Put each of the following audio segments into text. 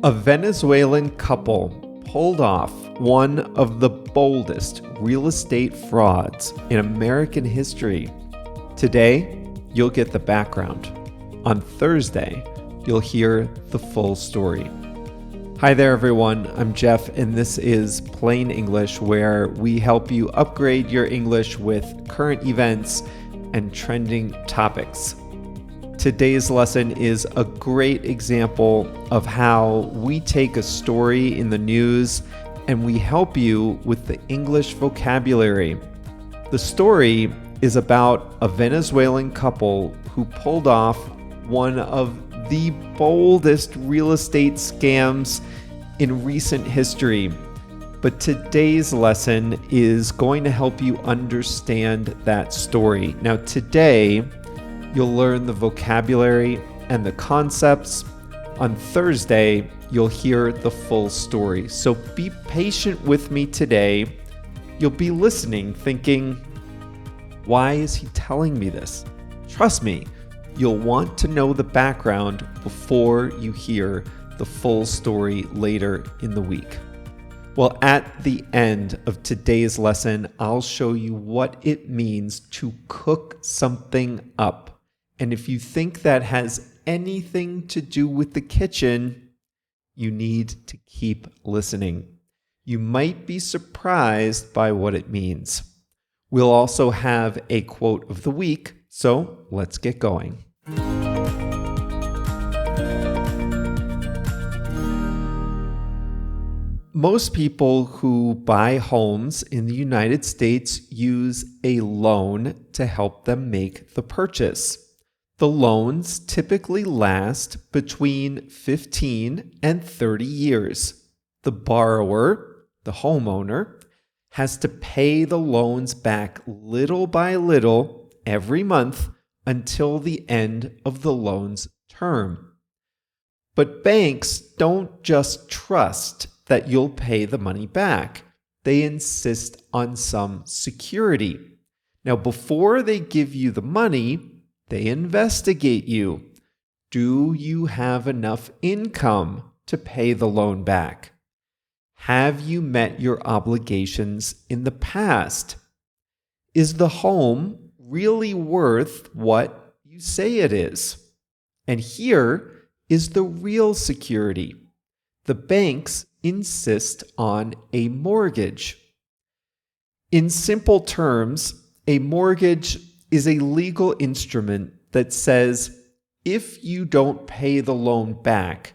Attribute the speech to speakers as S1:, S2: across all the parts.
S1: A Venezuelan couple pulled off one of the boldest real estate frauds in American history. Today, you'll get the background. On Thursday, you'll hear the full story. Hi there, everyone. I'm Jeff, and this is Plain English, where we help you upgrade your English with current events and trending topics. Today's lesson is a great example of how we take a story in the news and we help you with the English vocabulary. The story is about a Venezuelan couple who pulled off one of the boldest real estate scams in recent history. But today's lesson is going to help you understand that story. Now, today, you'll learn the vocabulary and the concepts. On Thursday, you'll hear the full story. So be patient with me today. You'll be listening, thinking, why is he telling me this? Trust me, you'll want to know the background before you hear the full story later in the week. Well, at the end of today's lesson, I'll show you what it means to cook something up. And if you think that has anything to do with the kitchen, you need to keep listening. You might be surprised by what it means. We'll also have a quote of the week, so let's get going. Most people who buy homes in the United States use a loan to help them make the purchase. The loans typically last between 15 and 30 years. The borrower, the homeowner, has to pay the loans back little by little every month until the end of the loan's term. But banks don't just trust that you'll pay the money back. They insist on some security. Now, before they give you the money, they investigate you. Do you have enough income to pay the loan back? Have you met your obligations in the past? Is the home really worth what you say it is? And here is the real security. The banks insist on a mortgage. In simple terms, a mortgage is a legal instrument that says if you don't pay the loan back,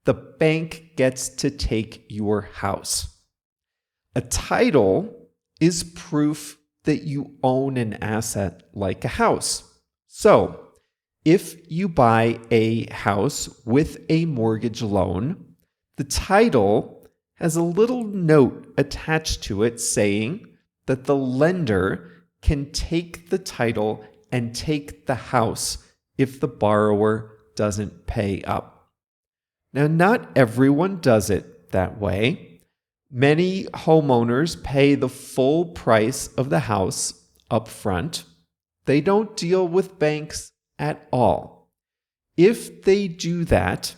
S1: the bank gets to take your house. A title is proof that you own an asset like a house. So, if you buy a house with a mortgage loan, the title has a little note attached to it saying that the lender can take the title and take the house if the borrower doesn't pay up. Now, not everyone does it that way. Many homeowners pay the full price of the house up front. They don't deal with banks at all. If they do that,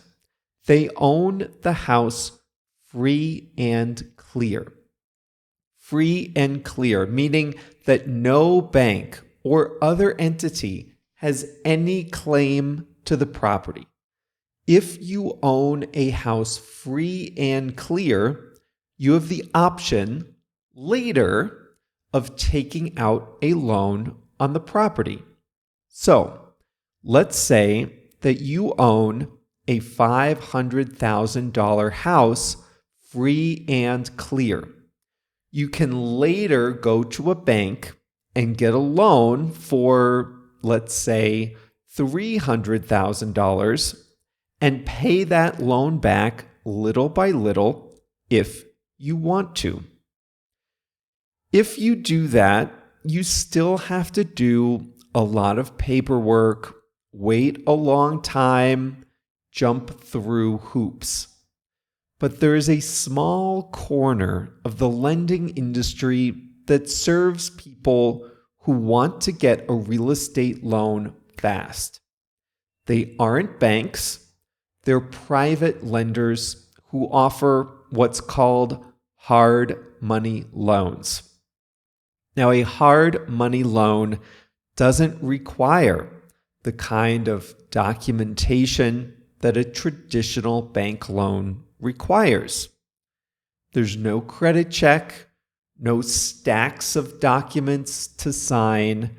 S1: they own the house free and clear. Free and clear, meaning that no bank or other entity has any claim to the property. If you own a house free and clear, you have the option later of taking out a loan on the property. So, let's say that you own a $500,000 house free and clear. You can later go to a bank and get a loan for, let's say, $300,000 and pay that loan back little by little if you want to. If you do that, you still have to do a lot of paperwork, wait a long time, jump through hoops. But there is a small corner of the lending industry that serves people who want to get a real estate loan fast. They aren't banks, they're private lenders who offer what's called hard money loans. Now, a hard money loan doesn't require the kind of documentation that a traditional bank loan requires. There's no credit check, no stacks of documents to sign,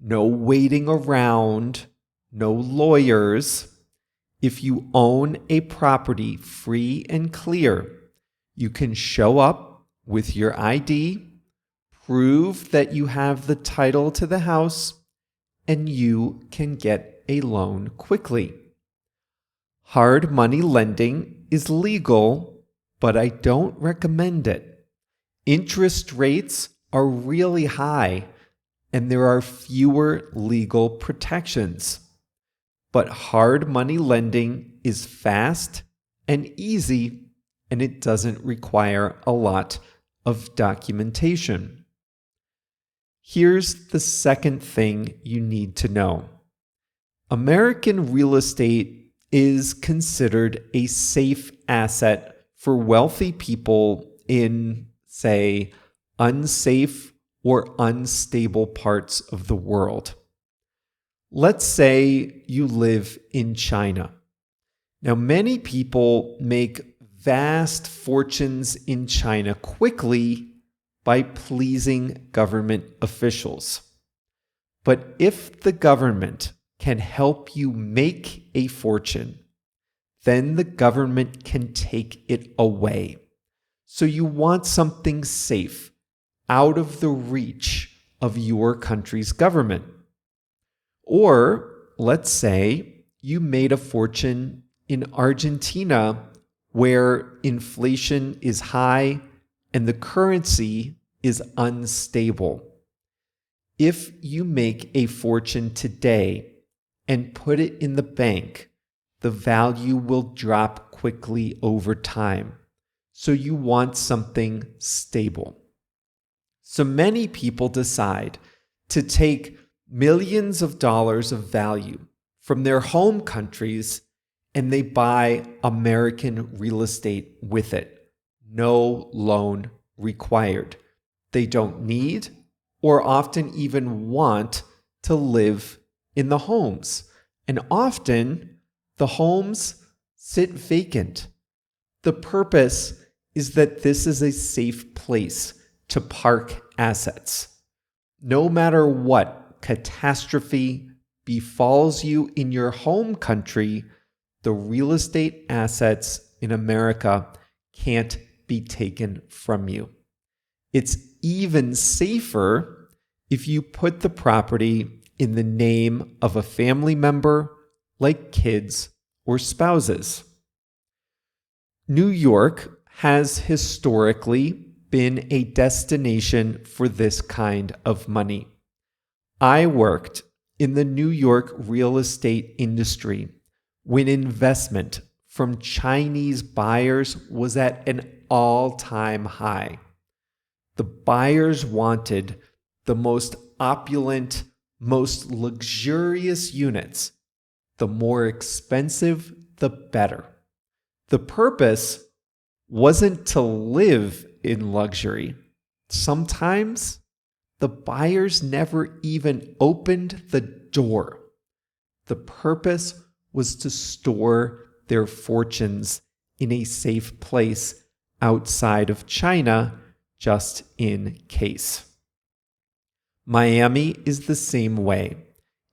S1: no waiting around, no lawyers. If you own a property free and clear, you can show up with your ID, prove that you have the title to the house, and you can get a loan quickly. Hard money lending is legal, but I don't recommend it. Interest rates are really high, and there are fewer legal protections. But hard money lending is fast and easy, and it doesn't require a lot of documentation. Here's the second thing you need to know. American real estate is considered a safe asset for wealthy people in, say, unsafe or unstable parts of the world. Let's say you live in China. Now, many people make vast fortunes in China quickly by pleasing government officials. But if the government can help you make a fortune, then the government can take it away. So you want something safe, out of the reach of your country's government. Or let's say you made a fortune in Argentina where inflation is high and the currency is unstable. If you make a fortune today and put it in the bank, the value will drop quickly over time. So you want something stable. So many people decide to take millions of dollars of value from their home countries and they buy American real estate with it. No loan required. They don't need or often even want to live in the homes. And often the homes sit vacant. The purpose is that this is a safe place to park assets. No matter what catastrophe befalls you in your home country, the real estate assets in America can't be taken from you. It's even safer if you put the property in the name of a family member, like kids or spouses. New York has historically been a destination for this kind of money. I worked in the New York real estate industry when investment from Chinese buyers was at an all-time high. The buyers wanted the most opulent, most luxurious units. The more expensive, the better. The purpose wasn't to live in luxury. Sometimes the buyers never even opened the door. The purpose was to store their fortunes in a safe place outside of China, just in case. Miami is the same way.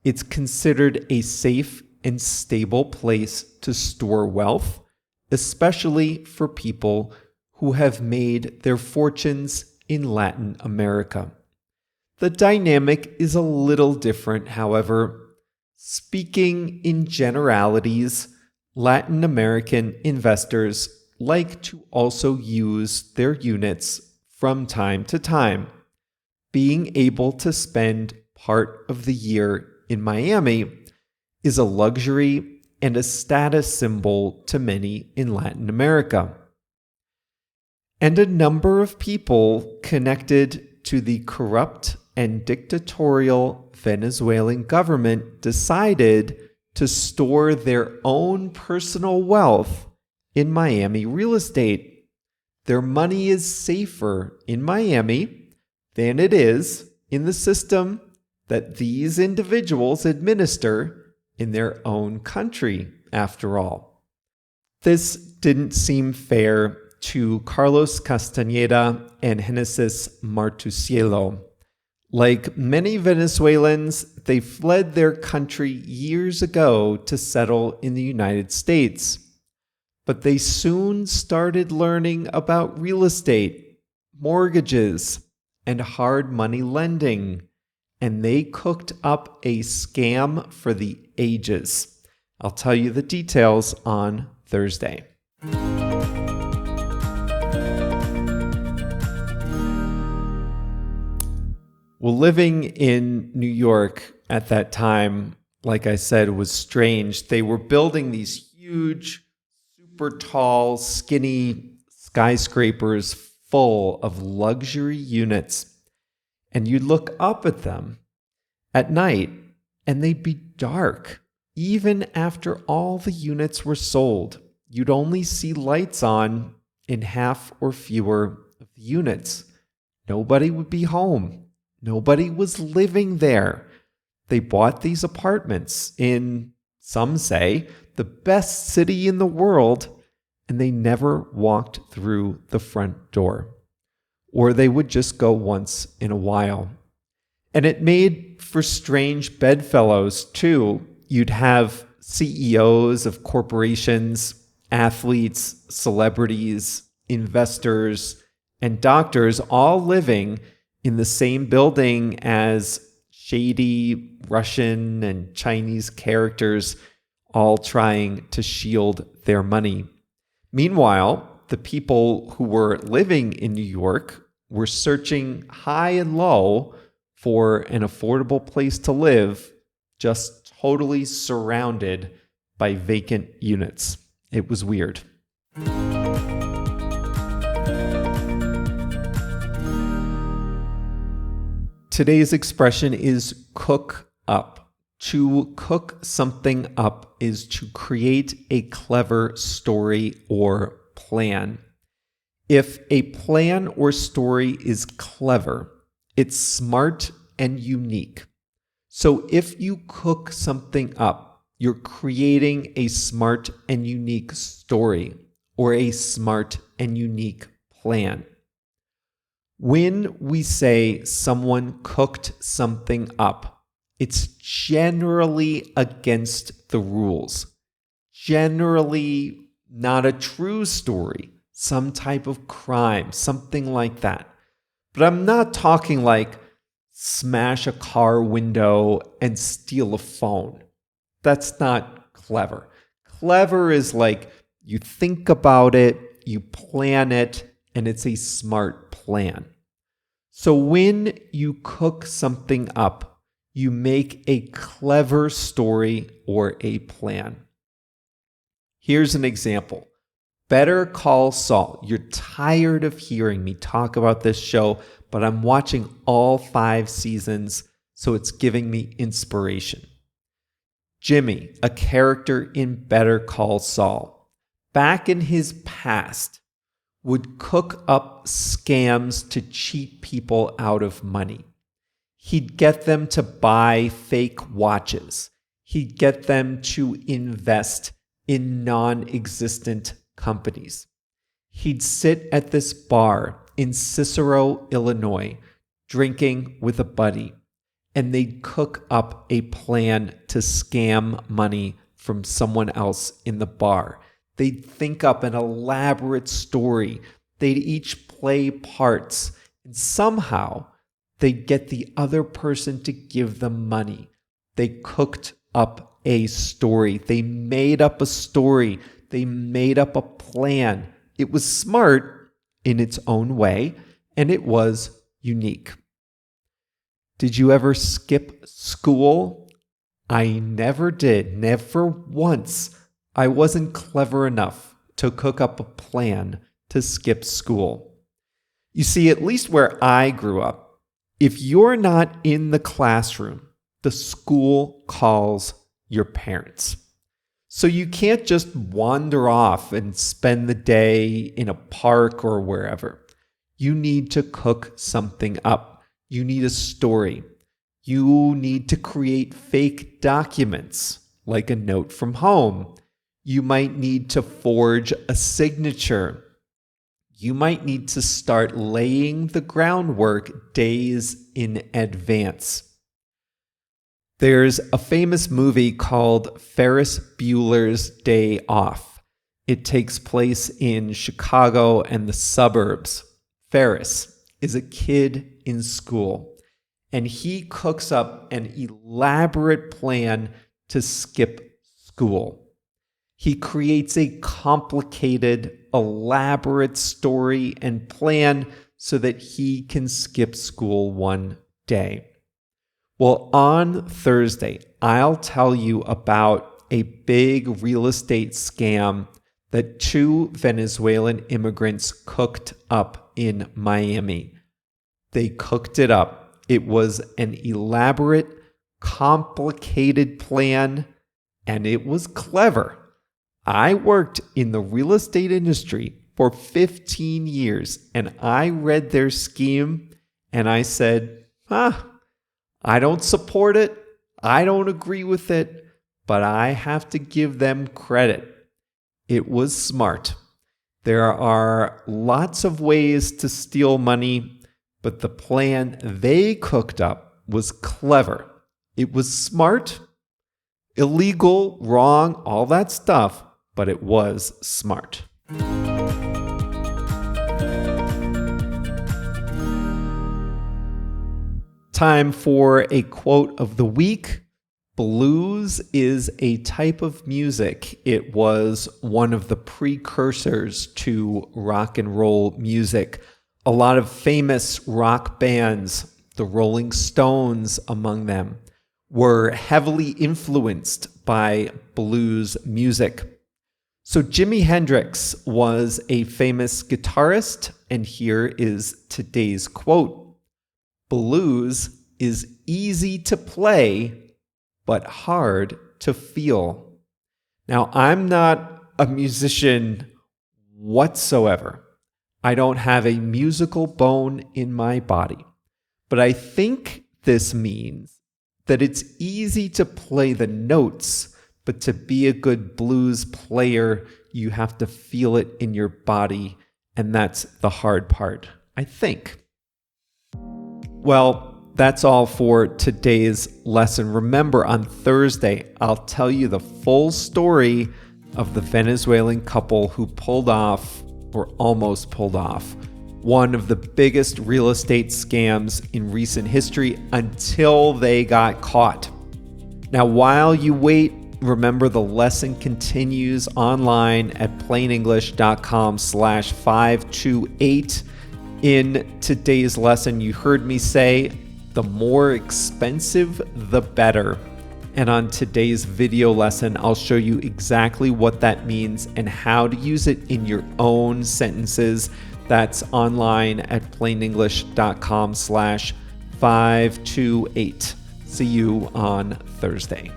S1: It's considered a safe and stable place to store wealth, especially for people who have made their fortunes in Latin America. The dynamic is a little different, however. Speaking in generalities, Latin American investors like to also use their units from time to time. Being able to spend part of the year in Miami is a luxury and a status symbol to many in Latin America. And a number of people connected to the corrupt and dictatorial Venezuelan government decided to store their own personal wealth in Miami real estate. Their money is safer in Miami than it is in the system that these individuals administer in their own country, after all. This didn't seem fair to Carlos Castañeda and Genesis Martusielo. Like many Venezuelans, they fled their country years ago to settle in the United States. But they soon started learning about real estate, mortgages, and hard money lending, and they cooked up a scam for the ages. I'll tell you the details on Thursday. Well, living in New York at that time, like I said, was strange. They were building these huge, super tall, skinny skyscrapers full of luxury units. And you'd look up at them at night and they'd be dark. Even after all the units were sold, you'd only see lights on in half or fewer of the units. Nobody would be home. Nobody was living there. They bought these apartments in, some say, the best city in the world, and they never walked through the front door. Or they would just go once in a while. And it made for strange bedfellows, too. You'd have CEOs of corporations, athletes, celebrities, investors, and doctors all living in the same building as shady Russian and Chinese characters, all trying to shield their money. Meanwhile, the people who were living in New York were searching high and low for an affordable place to live, just totally surrounded by vacant units. It was weird. Today's expression is cook up. To cook something up is to create a clever story or plan. If a plan or story is clever, it's smart and unique. So if you cook something up, you're creating a smart and unique story or a smart and unique plan. When we say someone cooked something up, it's generally against the rules. Generally not a true story, some type of crime, something like that. But I'm not talking like smash a car window and steal a phone. That's not clever. Clever is like you think about it, you plan it, and it's a smart plan. So when you cook something up, you make a clever story or a plan. Here's an example. Better Call Saul. You're tired of hearing me talk about this show, but I'm watching all 5 seasons, so it's giving me inspiration. Jimmy, a character in Better Call Saul, back in his past, would cook up scams to cheat people out of money. He'd get them to buy fake watches. He'd get them to invest in non-existent companies. He'd sit at this bar in Cicero, Illinois, drinking with a buddy, and they'd cook up a plan to scam money from someone else in the bar. They'd think up an elaborate story. They'd each play parts, and somehow they'd get the other person to give them money. They cooked up a story. They made up a story. They made up a plan. It was smart in its own way, and it was unique. Did you ever skip school? I never did. Never once. I wasn't clever enough to cook up a plan to skip school. You see, at least where I grew up, if you're not in the classroom, the school calls your parents. So you can't just wander off and spend the day in a park or wherever. You need to cook something up. You need a story. You need to create fake documents, like a note from home. You might need to forge a signature. You might need to start laying the groundwork days in advance. There's a famous movie called Ferris Bueller's Day Off. It takes place in Chicago and the suburbs. Ferris is a kid in school, and he cooks up an elaborate plan to skip school. He creates a complicated, elaborate story and plan so that he can skip school one day. Well, on Thursday, I'll tell you about a big real estate scam that 2 Venezuelan immigrants cooked up in Miami. They cooked it up. It was an elaborate, complicated plan, and it was clever. I worked in the real estate industry for 15 years, and I read their scheme, and I said, I don't support it. I don't agree with it, but I have to give them credit. It was smart. There are lots of ways to steal money, but the plan they cooked up was clever. It was smart, illegal, wrong, all that stuff, but it was smart. Time for a quote of the week. Blues is a type of music. It was one of the precursors to rock and roll music. A lot of famous rock bands, the Rolling Stones among them, were heavily influenced by blues music. So Jimi Hendrix was a famous guitarist, and here is today's quote. Blues is easy to play, but hard to feel. Now, I'm not a musician whatsoever. I don't have a musical bone in my body. But I think this means that it's easy to play the notes, but to be a good blues player, you have to feel it in your body, and that's the hard part, I think. Well, that's all for today's lesson. Remember, on Thursday, I'll tell you the full story of the Venezuelan couple who pulled off, or almost pulled off, one of the biggest real estate scams in recent history until they got caught. Now, while you wait, remember the lesson continues online at plainenglish.com/528. In today's lesson, you heard me say, the more expensive, the better. And on today's video lesson, I'll show you exactly what that means and how to use it in your own sentences. That's online at plainenglish.com/528. See you on Thursday.